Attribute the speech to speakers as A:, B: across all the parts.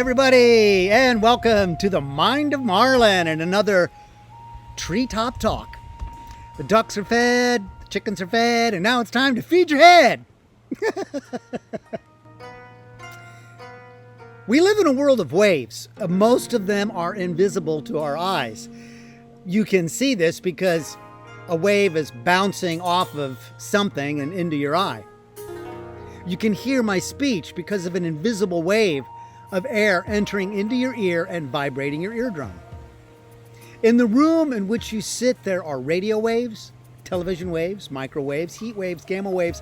A: everybody, and welcome to the Mind of Marlin and another treetop talk. The ducks are fed, the chickens are fed, and now it's time to feed your head. We live in a world of waves. Most of them are invisible to our eyes. You can see this because a wave is bouncing off of something and into your eye. You can hear my speech because of an invisible wave of air entering into your ear and vibrating your eardrum. In the room in which you sit, there are radio waves, television waves, microwaves, heat waves, gamma waves,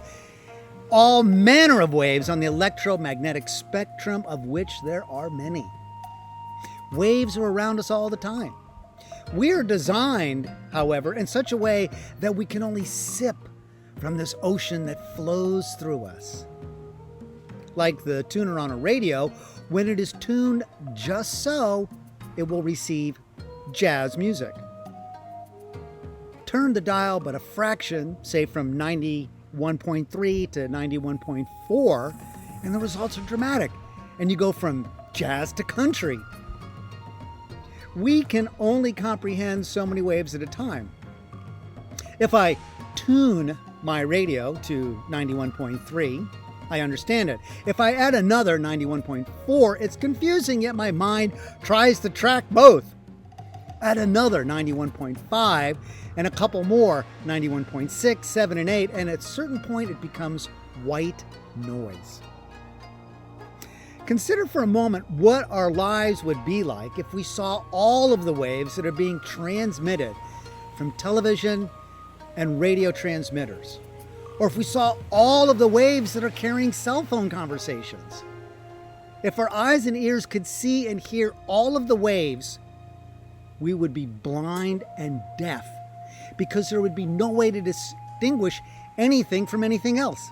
A: all manner of waves on the electromagnetic spectrum, of which there are many. Waves are around us all the time. We are designed, however, in such a way that we can only sip from this ocean that flows through us. Like the tuner on a radio, when it is tuned just so, it will receive jazz music. Turn the dial but a fraction, say from 91.3 to 91.4, and the results are dramatic, and you go from jazz to country. We can only comprehend so many waves at a time. If I tune my radio to 91.3, I understand it. If I add another 91.4, it's confusing, yet my mind tries to track both. Add another 91.5 and a couple more, 91.6, 7, and 8, and at a certain point it becomes white noise. Consider for a moment what our lives would be like if we saw all of the waves that are being transmitted from television and radio transmitters. Or if we saw all of the waves that are carrying cell phone conversations. If our eyes and ears could see and hear all of the waves, we would be blind and deaf because there would be no way to distinguish anything from anything else.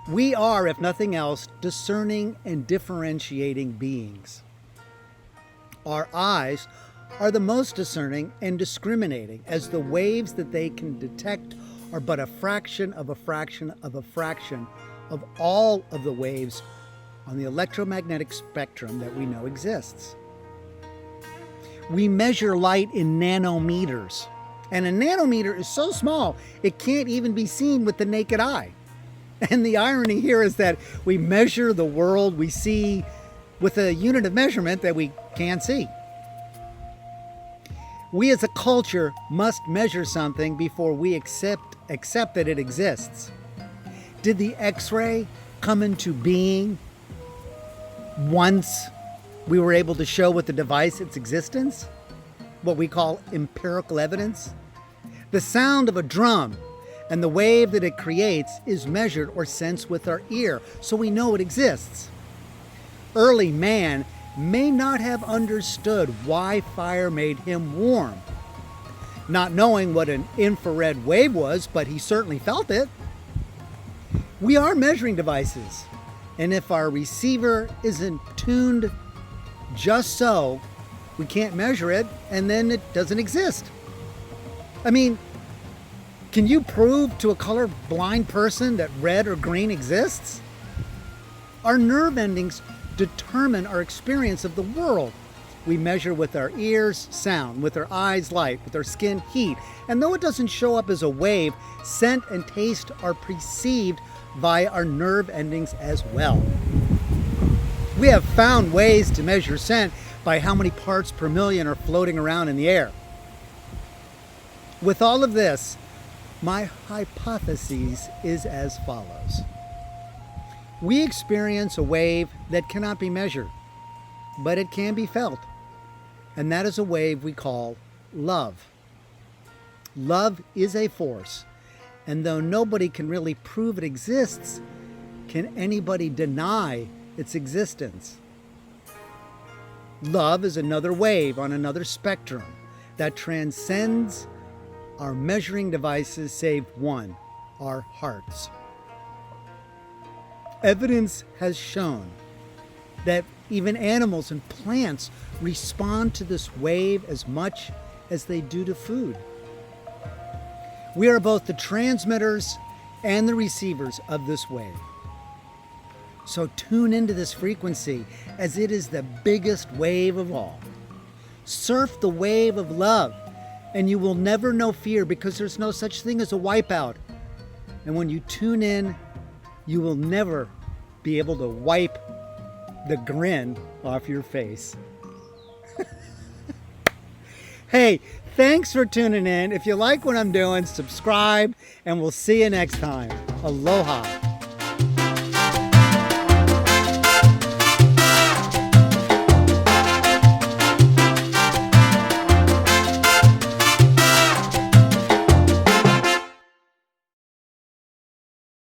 A: We are, if nothing else, discerning and differentiating beings. Our eyes are the most discerning and discriminating, as the waves that they can detect are but a fraction of a fraction of a fraction of all of the waves on the electromagnetic spectrum that we know exists. We measure light in nanometers, and a nanometer is so small it can't even be seen with the naked eye. And the irony here is that we measure the world we see with a unit of measurement that we can't see. We as a culture must measure something before we accept that it exists. Did the X-ray come into being once we were able to show with the device its existence? What we call empirical evidence? The sound of a drum and the wave that it creates is measured or sensed with our ear, so we know it exists. Early man may not have understood why fire made him warm, not knowing what an infrared wave was, but he certainly felt it. We are measuring devices, and if our receiver isn't tuned just so, we can't measure it, and then it doesn't exist. I mean, can you prove to a colorblind person that red or green exists? Our nerve endings determine our experience of the world. We measure with our ears sound, with our eyes light, with our skin heat. And though it doesn't show up as a wave, scent and taste are perceived via our nerve endings as well. We have found ways to measure scent by how many parts per million are floating around in the air. With all of this, my hypothesis is as follows. We experience a wave that cannot be measured, but it can be felt. And that is a wave we call love. Love is a force, and though nobody can really prove it exists, can anybody deny its existence? Love is another wave on another spectrum that transcends our measuring devices save one, our hearts. Evidence has shown that even animals and plants respond to this wave as much as they do to food. We are both the transmitters and the receivers of this wave. So tune into this frequency as it is the biggest wave of all. Surf the wave of love and you will never know fear because there's no such thing as a wipeout. And when you tune in, you will never be able to wipe the grin off your face. Hey, thanks for tuning in. If you like what I'm doing, subscribe and we'll see you next time. Aloha.